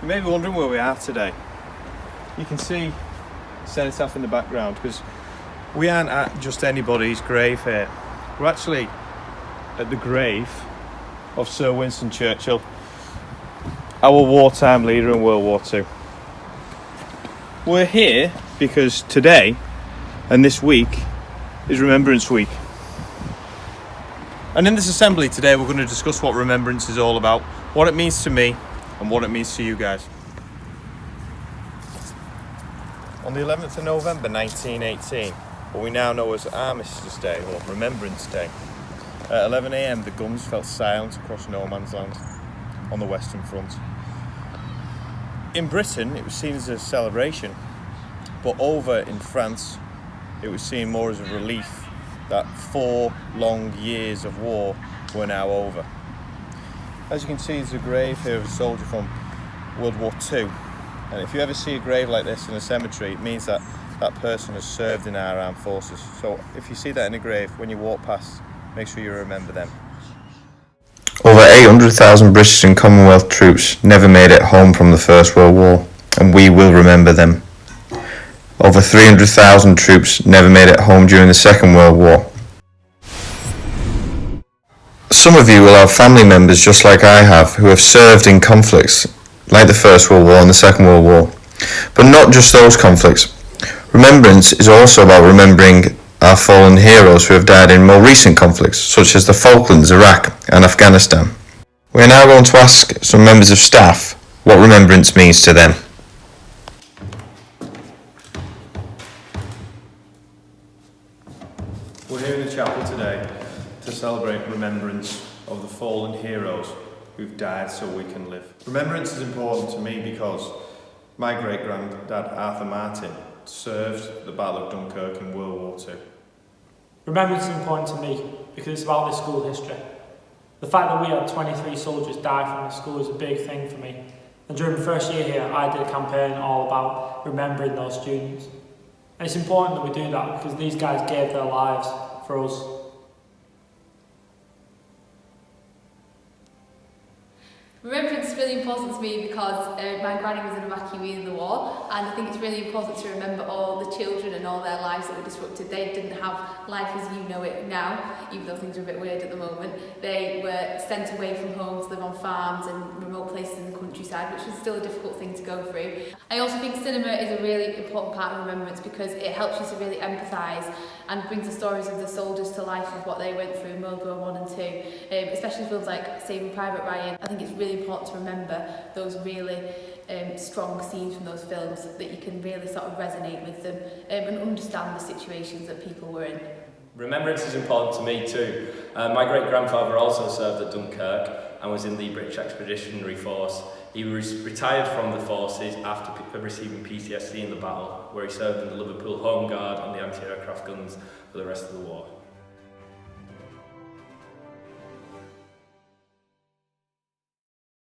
You may be wondering where we are today. You can see Cenotaph in the background because we aren't at just anybody's grave here. We're actually at the grave of Sir Winston Churchill, our wartime leader in World War II. We're here because today and this week is Remembrance Week. And in this assembly today we're going to discuss what Remembrance is all about, what it means to me and what it means to you guys. On the 11th of November 1918, what we now know as Armistice Day or Remembrance Day, at 11 a.m. the guns fell silent across no man's land on the Western Front. In Britain it was seen as a celebration, but over in France it was seen more as a relief that 4 long years of war were now over. As you can see, there's a grave here of a soldier from World War II, and if you ever see a grave like this in a cemetery, it means that that person has served in our armed forces. So if you see that in a grave, when you walk past, make sure you remember them. Over 800,000 British and Commonwealth troops never made it home from the First World War, and we will remember them. Over 300,000 troops never made it home during the Second World War. Some of you will have family members just like I have who have served in conflicts like the First World War and the Second World War. But not just those conflicts. Remembrance is also about remembering our fallen heroes who have died in more recent conflicts, such as the Falklands, Iraq and Afghanistan. We are now going to ask some members of staff what remembrance means to them. We're here in the chapel today to celebrate remembrance of the fallen heroes who've died so we can live. Remembrance is important to me because my great-granddad Arthur Martin served at the Battle of Dunkirk in World War II. Remembrance is important to me because it's about this school history. The fact that we had 23 soldiers die from this school is a big thing for me. And during the first year here, I did a campaign all about remembering those students. And it's important that we do that because these guys gave their lives for us. Remembrance is really important to me because my granny was an evacuee in the war, and I think it's really important to remember all the children and all their lives that were disrupted. They didn't have life as you know it now, even though things are a bit weird at the moment. They were sent away from home to live on farms and remote places in the countryside, which is still a difficult thing to go through. I also think cinema is a really important part of Remembrance because it helps you to really empathise and brings the stories of the soldiers to life of what they went through in World War I and II, especially films like Saving Private Ryan. I think it's really important to remember those really strong scenes from those films so that you can really sort of resonate with them and understand the situations that people were in. Remembrance is important to me too. My great-grandfather also served at Dunkirk and was in the British Expeditionary Force. He was retired from the forces after receiving PTSD in the battle, where he served in the Liverpool Home Guard on the anti-aircraft guns for the rest of the war.